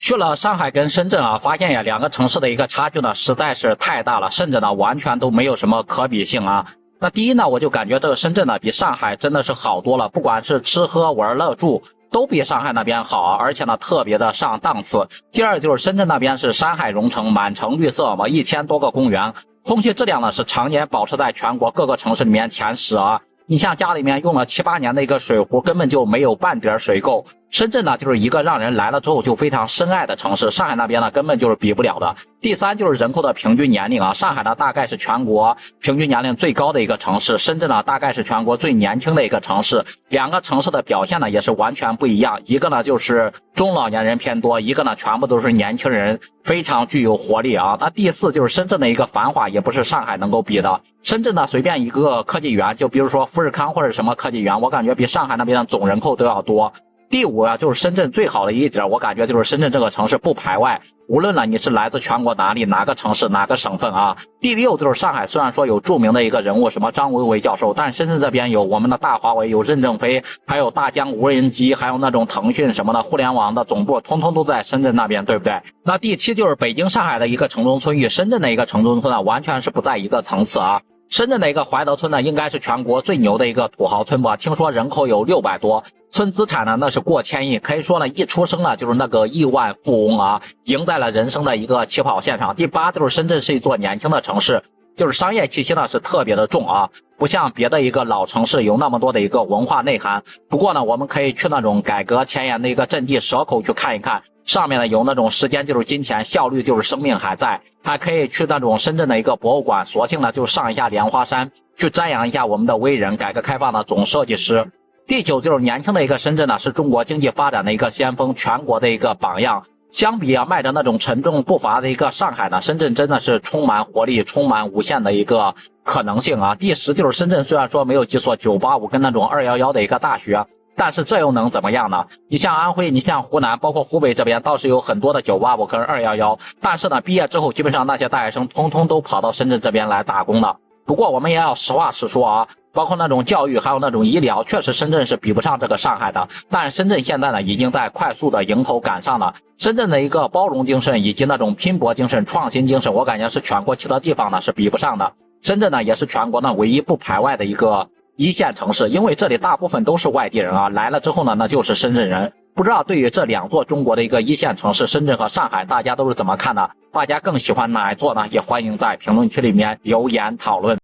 去了上海跟深圳啊，发现呀两个城市的一个差距呢实在是太大了，甚至呢完全都没有什么可比性啊。那第一呢，我就感觉这个深圳呢比上海真的是好多了，不管是吃喝玩乐住都比上海那边好啊，而且呢特别的上档次。第二就是深圳那边是山海融城，满城绿色嘛，1000多个公园，空气质量呢是常年保持在全国各个城市里面前10啊。你像家里面用了7、8年的一个水壶，根本就没有半点水垢。深圳呢，就是一个让人来了之后就非常深爱的城市，上海那边呢根本就是比不了的。第三就是人口的平均年龄啊，上海呢大概是全国平均年龄最高的一个城市，深圳呢大概是全国最年轻的一个城市。两个城市的表现呢也是完全不一样，一个呢就是中老年人偏多，一个呢全部都是年轻人，非常具有活力啊。那第四就是深圳的一个繁华也不是上海能够比的。深圳呢随便一个科技园，就比如说富士康或者什么科技园，我感觉比上海那边的总人口都要多。第五啊，就是深圳最好的一点，我感觉就是深圳这个城市不排外，无论呢你是来自全国哪里、哪个城市、哪个省份啊。第六就是上海虽然说有著名的一个人物什么张维为教授，但深圳这边有我们的大华为，有任正非，还有大疆无人机，还有那种腾讯什么的互联网的总部，通通都在深圳那边，对不对？那第七就是北京、上海的一个城中村与深圳的一个城中村呢，完全是不在一个层次啊。深圳的一个怀德村呢，应该是全国最牛的一个土豪村吧，听说人口有600多，村资产呢那是过千亿，可以说呢一出生呢就是那个亿万富翁啊，赢在了人生的一个起跑线上。第八就是深圳是一座年轻的城市，就是商业气息呢是特别的重啊，不像别的一个老城市有那么多的一个文化内涵。不过呢，我们可以去那种改革前沿的一个阵地蛇口去看一看，上面呢有那种时间就是金钱，效率就是生命还在。还可以去那种深圳的一个博物馆，索性呢就上一下莲花山，去瞻仰一下我们的伟人，改革开放的总设计师。第九就是年轻的一个深圳呢，是中国经济发展的一个先锋，全国的一个榜样。相比啊迈着那种沉重步伐的一个上海呢，深圳真的是充满活力，充满无限的一个可能性啊。第十就是深圳虽然说没有几所985跟那种211的一个大学，但是这又能怎么样呢？你像安徽，你像湖南，包括湖北这边倒是有很多的985跟211，但是呢毕业之后基本上那些大学生通通都跑到深圳这边来打工了。不过我们也要实话实说啊，包括那种教育还有那种医疗，确实深圳是比不上这个上海的，但深圳现在呢已经在快速的迎头赶上了。深圳的一个包容精神以及那种拼搏精神、创新精神，我感觉是全国其他地方呢是比不上的。深圳呢也是全国呢唯一不排外的一个一线城市，因为这里大部分都是外地人啊，来了之后呢那就是深圳人。不知道对于这两座中国的一个一线城市深圳和上海，大家都是怎么看的？大家更喜欢哪一座呢？也欢迎在评论区里面留言讨论。